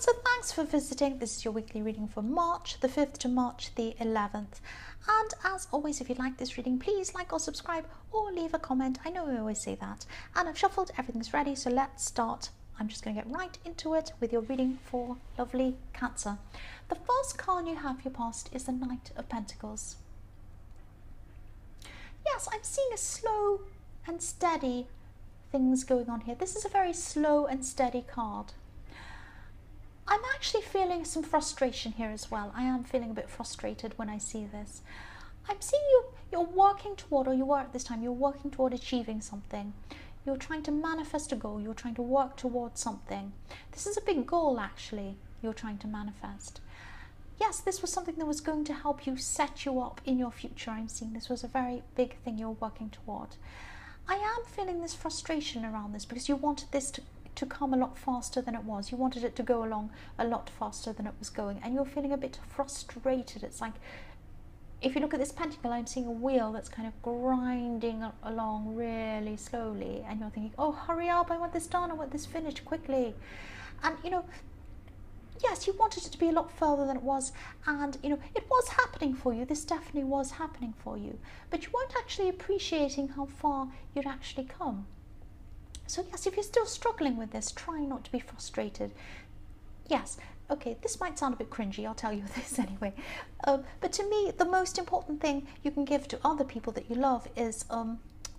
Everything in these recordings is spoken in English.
Cancer, thanks for visiting. This is your weekly reading for March the 5th to March the 11th. And as always, if you like this reading, please like or subscribe or leave a comment. I know I always say that. And I've shuffled, everything's ready, so let's start. I'm just going to get right into it with your reading for lovely Cancer. The first card you have your past is the Knight of Pentacles. Yes, I'm seeing a slow and steady things going on here. This is a very slow and steady card. I'm actually feeling some frustration here as well. I am feeling a bit frustrated when I see this. I'm seeing you're working toward, or you were at this time, you're working toward achieving something. You're trying to manifest a goal. You're trying to work towards something. This is a big goal, actually, you're trying to manifest. Yes, this was something that was going to help you set you up in your future. I'm seeing this was a very big thing you're working toward. I am feeling this frustration around this because you wanted this to come a lot faster than it was. You wanted it to go along a lot faster than it was going, and you're feeling a bit frustrated. It's like, if you look at this pentacle, I'm seeing a wheel that's kind of grinding along really slowly, and you're thinking, oh, hurry up, I want this done, I want this finished quickly. And yes, you wanted it to be a lot further than it was, and it was happening for you. This definitely was happening for you, but you weren't actually appreciating how far you'd actually come. So yes, if you're still struggling with this, try not to be frustrated. Yes, okay, this might sound a bit cringy, I'll tell you this anyway. But to me, the most important thing you can give to other people that you love is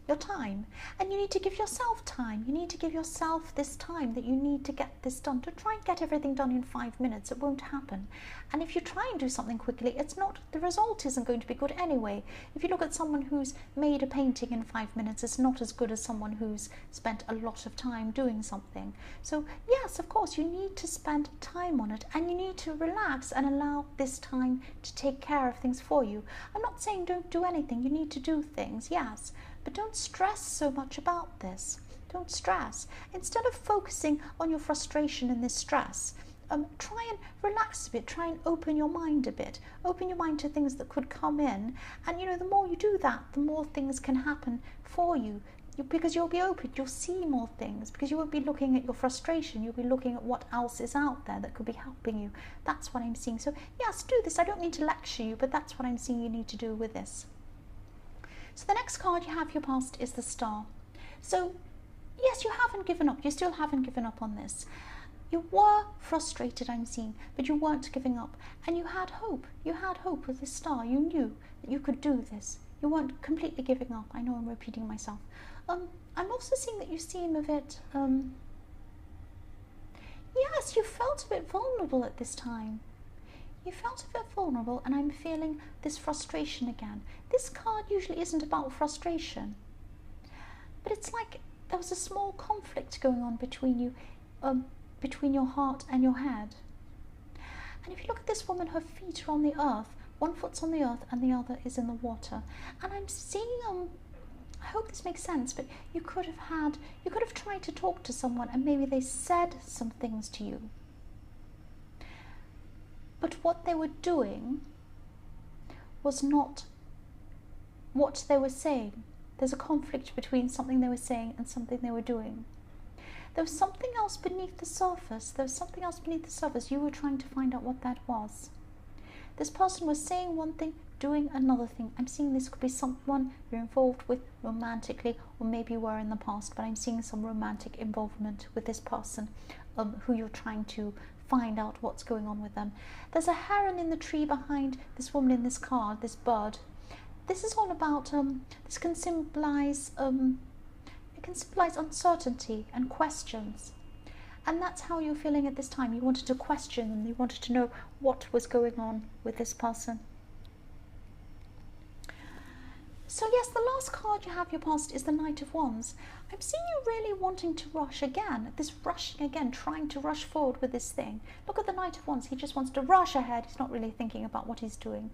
your time. And you need to give yourself time. You need to give yourself this time that you need to get this done. Don't try and get everything done in 5 minutes. It won't happen. And if you try and do something quickly, the result isn't going to be good anyway. If you look at someone who's made a painting in 5 minutes, it's not as good as someone who's spent a lot of time doing something. So yes, of course, you need to spend time on it, and you need to relax and allow this time to take care of things for you. I'm not saying don't do anything. You need to do things, yes. But don't stress so much about this. Don't stress. Instead of focusing on your frustration and this stress, try and relax a bit. Try and open your mind a bit. Open your mind to things that could come in. And the more you do that, the more things can happen for you. Because you'll be open, you'll see more things. Because you won't be looking at your frustration. You'll be looking at what else is out there that could be helping you. That's what I'm seeing. So yes, do this. I don't mean to lecture you, but that's what I'm seeing you need to do with this. So the next card you have your past is the Star. So yes, you haven't given up. You still haven't given up on this. You were frustrated, I'm seeing, but you weren't giving up. And you had hope. You had hope with the Star. You knew that you could do this. You weren't completely giving up. I know I'm repeating myself. I'm also seeing that you seem a bit, yes, you felt a bit vulnerable at this time. You felt a bit vulnerable, and I'm feeling this frustration again. This card usually isn't about frustration, but it's like there was a small conflict going on between you, between your heart and your head. And if you look at this woman, her feet are on the earth. One foot's on the earth and the other is in the water. And I'm seeing, I hope this makes sense, but you could have tried to talk to someone, and maybe they said some things to you. But what they were doing was not what they were saying. There's a conflict between something they were saying and something they were doing. There was something else beneath the surface. There was something else beneath the surface. You were trying to find out what that was. This person was saying one thing, doing another thing. I'm seeing this could be someone you're involved with romantically, or maybe you were in the past, but I'm seeing some romantic involvement with this person who you're trying to find out what's going on with them. There's a heron in the tree behind this woman in this card, this bird. This is all about, this can symbolize, uncertainty and questions. And that's how you're feeling at this time. You wanted to question them. You wanted to know what was going on with this person. So yes, the last card you have your past is the Knight of Wands. I'm seeing you really wanting to rush again. This rushing again, trying to rush forward with this thing. Look at the Knight of Wands. He just wants to rush ahead. He's not really thinking about what he's doing.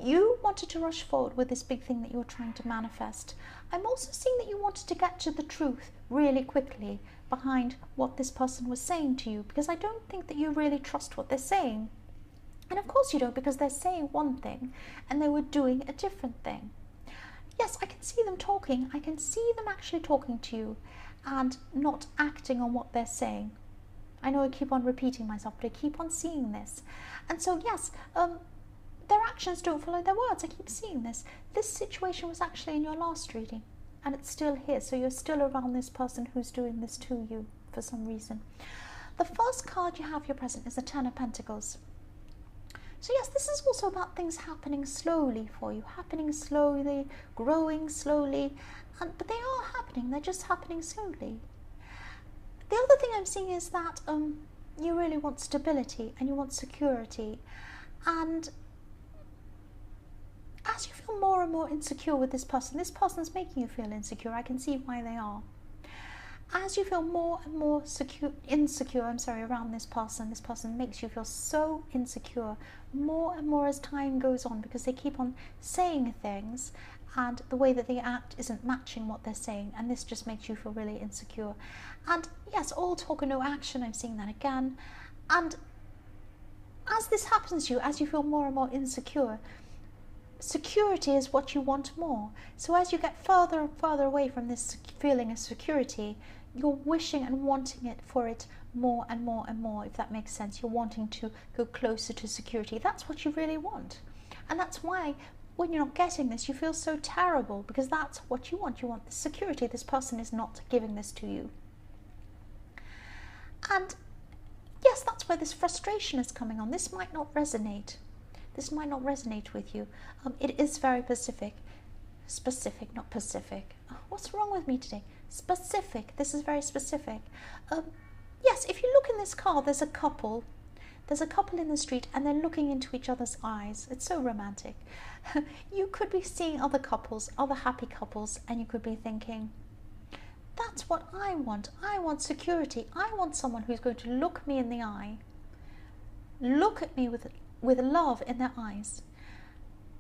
You wanted to rush forward with this big thing that you were trying to manifest. I'm also seeing that you wanted to get to the truth really quickly behind what this person was saying to you, because I don't think that you really trust what they're saying. And of course you don't, because they're saying one thing and they were doing a different thing. Yes, I can see them talking. I can see them actually talking to you and not acting on what they're saying. I know I keep on repeating myself, but I keep on seeing this. And so, yes, their actions don't follow their words. I keep seeing this. This situation was actually in your last reading, and it's still here. So you're still around this person who's doing this to you for some reason. The first card you have, your present, is the Ten of Pentacles. So yes, this is also about things happening slowly for you, happening slowly, growing slowly, but they are happening. They're just happening slowly. The other thing I'm seeing is that you really want stability and you want security. And as you feel more and more insecure with this person's making you feel insecure. I can see why they are. As you feel more and more insecure around this person makes you feel so insecure more and more as time goes on, because they keep on saying things and the way that they act isn't matching what they're saying, and this just makes you feel really insecure. And yes, all talk and no action, I'm seeing that again. And as this happens to you, as you feel more and more insecure, security is what you want more. So as you get further and further away from this feeling of security, you're wishing and wanting it for it more and more and more, if that makes sense. You're wanting to go closer to security. That's what you really want. And that's why when you're not getting this, you feel so terrible, because that's what you want. You want the security. This person is not giving this to you. And yes, that's where this frustration is coming on. This might not resonate. This might not resonate with you. It is very specific, not Pacific. Oh, what's wrong with me today? Specific. This is very specific. Yes, if you look in this card, there's a couple. There's a couple in the street and they're looking into each other's eyes. It's so romantic. You could be seeing other couples, other happy couples, and you could be thinking, that's what I want. I want security. I want someone who's going to look me in the eye, look at me with love in their eyes,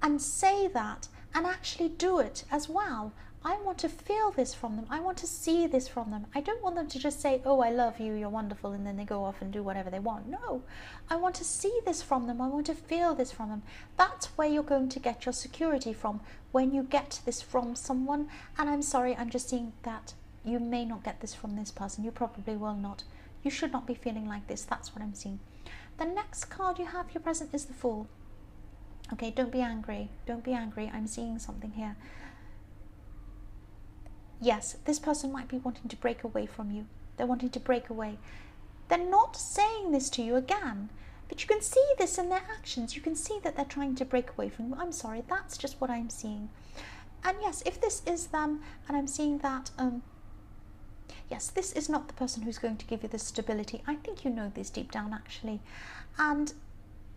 and say that, and actually do it as well. I want to feel this from them. I want to see this from them. I don't want them to just say, oh, I love you, you're wonderful, and then they go off and do whatever they want. No, I want to see this from them. I want to feel this from them. That's where you're going to get your security from, when you get this from someone. And I'm sorry, I'm just seeing that you may not get this from this person. You probably will not. You should not be feeling like this. That's what I'm seeing. The next card you have, your present, is the Fool. Okay, don't be angry. Don't be angry. I'm seeing something here. Yes, this person might be wanting to break away from you. They're wanting to break away. They're not saying this to you again, but you can see this in their actions. You can see that they're trying to break away from you. I'm sorry, that's just what I'm seeing. And yes, if this is them, and I'm seeing that, yes, this is not the person who's going to give you the stability. I think you know this deep down, actually. And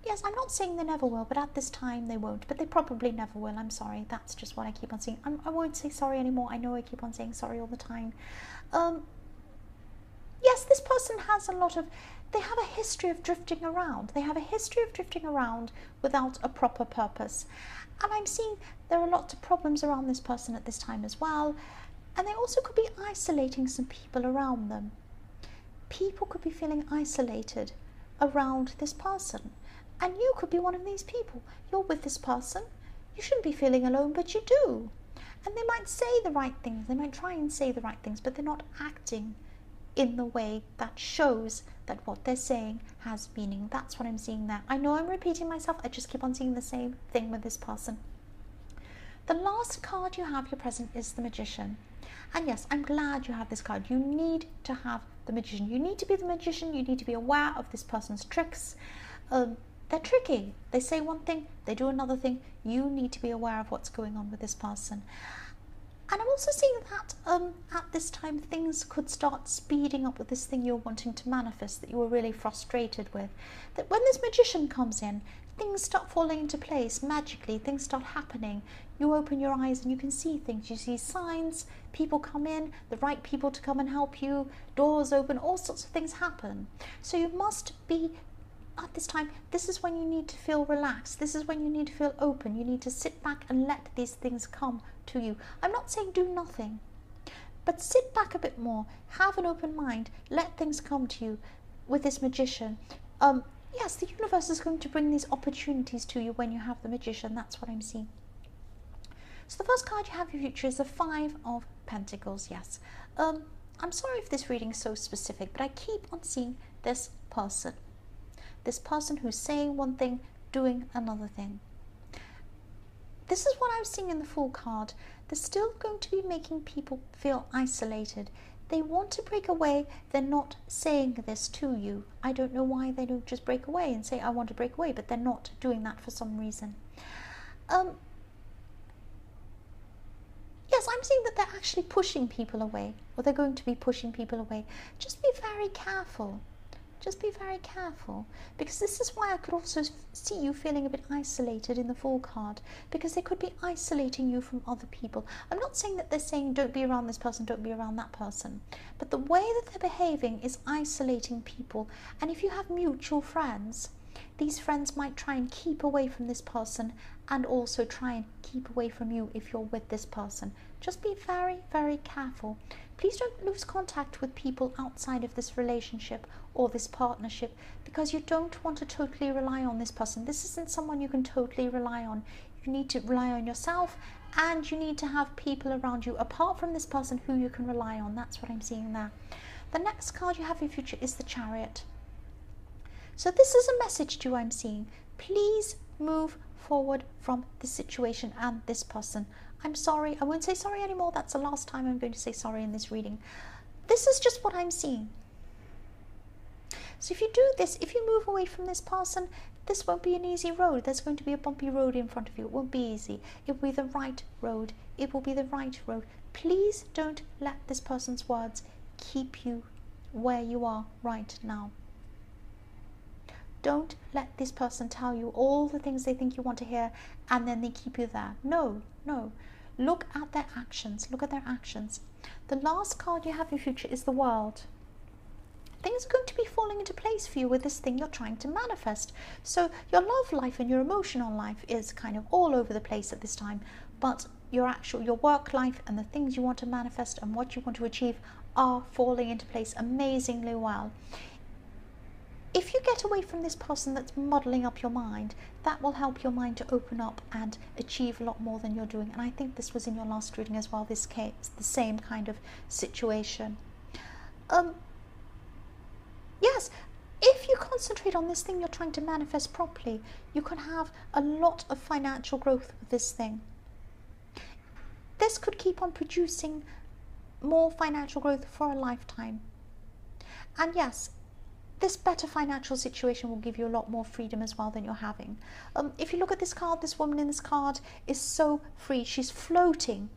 yes, I'm not saying they never will, but at this time they won't. But they probably never will. I'm sorry. That's just what I keep on saying. I won't say sorry anymore. I know I keep on saying sorry all the time. Yes, this person has they have a history of drifting around. They have a history of drifting around without a proper purpose. And I'm seeing there are lots of problems around this person at this time as well. And they also could be isolating some people around them. People could be feeling isolated around this person. And you could be one of these people. You're with this person. You shouldn't be feeling alone, but you do. And they might say the right things. They might try and say the right things, but they're not acting in the way that shows that what they're saying has meaning. That's what I'm seeing there. I know I'm repeating myself. I just keep on seeing the same thing with this person. The last card you have, your present, is the Magician. And yes, I'm glad you have this card. You need to have the Magician. You need to be the Magician. You need to be aware of this person's tricks. They're tricky. They say one thing, they do another thing. You need to be aware of what's going on with this person. And I'm also seeing that at this time things could start speeding up with this thing you're wanting to manifest, that you were really frustrated with. That when this Magician comes in, things start falling into place magically. Things start happening. You open your eyes and you can see things. You see signs, people come in, the right people to come and help you, doors open, all sorts of things happen. So you must be, at this time, this is when you need to feel relaxed. This is when you need to feel open. You need to sit back and let these things come to you. I'm not saying do nothing, but sit back a bit more. Have an open mind. Let things come to you with this Magician. Yes, the universe is going to bring these opportunities to you when you have the Magician. That's what I'm seeing. So the first card you have in your future is the Five of Pentacles. Yes. I'm sorry if this reading is so specific, but I keep on seeing this person. This person who's saying one thing, doing another thing. This is what I'm seeing in the Fool card. They're still going to be making people feel isolated. They want to break away. They're not saying this to you. I don't know why they don't just break away and say, I want to break away, but they're not doing that for some reason. Yes, I'm seeing that they're actually pushing people away, or they're going to be pushing people away. Just be very careful. Just be very careful, because this is why I could also see you feeling a bit isolated in the Fool card, because they could be isolating you from other people. I'm not saying that they're saying don't be around this person, don't be around that person, but the way that they're behaving is isolating people. And if you have mutual friends, these friends might try and keep away from this person and also try and keep away from you if you're with this person. Just be very, very careful. Please don't lose contact with people outside of this relationship or this partnership, because you don't want to totally rely on this person. This isn't someone you can totally rely on. You need to rely on yourself, and you need to have people around you apart from this person who you can rely on. That's what I'm seeing there. The next card you have in future is the Chariot. So this is a message to you I'm seeing. Please move forward from this situation and this person. I'm sorry. I won't say sorry anymore. That's the last time I'm going to say sorry in this reading. This is just what I'm seeing. So if you do this, if you move away from this person, this won't be an easy road. There's going to be a bumpy road in front of you. It won't be easy. It will be the right road. It will be the right road. Please don't let this person's words keep you where you are right now. Don't let this person tell you all the things they think you want to hear and then they keep you there. No, no. Look at their actions. Look at their actions. The last card you have in future is the World. Things are going to be falling into place for you with this thing you're trying to manifest. So your love life and your emotional life is kind of all over the place at this time, but your work life and the things you want to manifest and what you want to achieve are falling into place amazingly well. If you get away from this person that's muddling up your mind, that will help your mind to open up and achieve a lot more than you're doing. And I think this was in your last reading as well, this case, the same kind of situation. Yes, if you concentrate on this thing you're trying to manifest properly, you can have a lot of financial growth with this thing. This could keep on producing more financial growth for a lifetime. And yes, this better financial situation will give you a lot more freedom as well than you're having. If you look at this card, this woman in this card is so free. She's floating.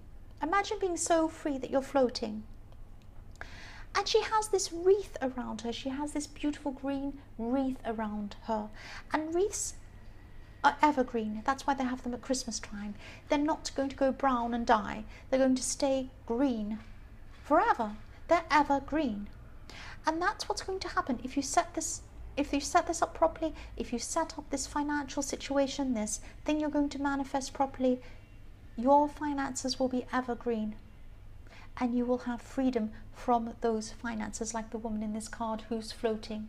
Imagine being so free that you're floating. And she has this wreath around her. She has this beautiful green wreath around her. And wreaths are evergreen. That's why they have them at Christmas time. They're not going to go brown and die. They're going to stay green forever. They're evergreen. And that's what's going to happen if you set this up properly, if you set up this financial situation, this thing you're going to manifest properly, your finances will be evergreen. And you will have freedom from those finances, like the woman in this card who's floating.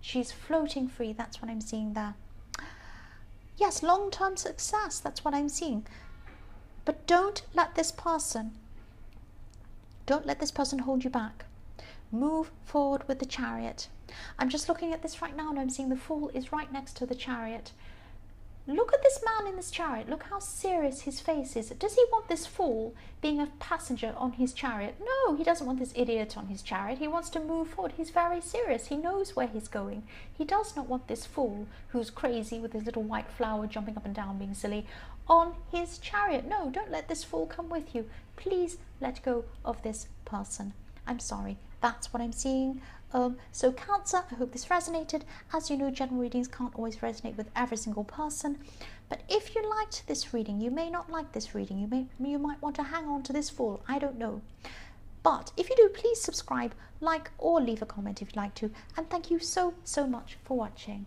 She's floating free. That's what I'm seeing there. Yes, long-term success. That's what I'm seeing. But don't let this person hold you back. Move forward with the Chariot. I'm just looking at this right now and I'm seeing the Fool is right next to the Chariot. Look at this man in this chariot. Look how serious his face is. Does he want this fool being a passenger on his chariot? No, he doesn't want this idiot on his chariot. He wants to move forward. He's very serious. He knows where he's going. He does not want this fool who's crazy with his little white flower jumping up and down being silly on his chariot. No, don't let this fool come with you. Please let go of this person. I'm sorry. That's what I'm seeing. So Cancer, I hope this resonated. As you know, general readings can't always resonate with every single person. But if you liked this reading, you may not like this reading. You might want to hang on to this Fool. I don't know. But if you do, please subscribe, like, or leave a comment if you'd like to. And thank you so, so much for watching.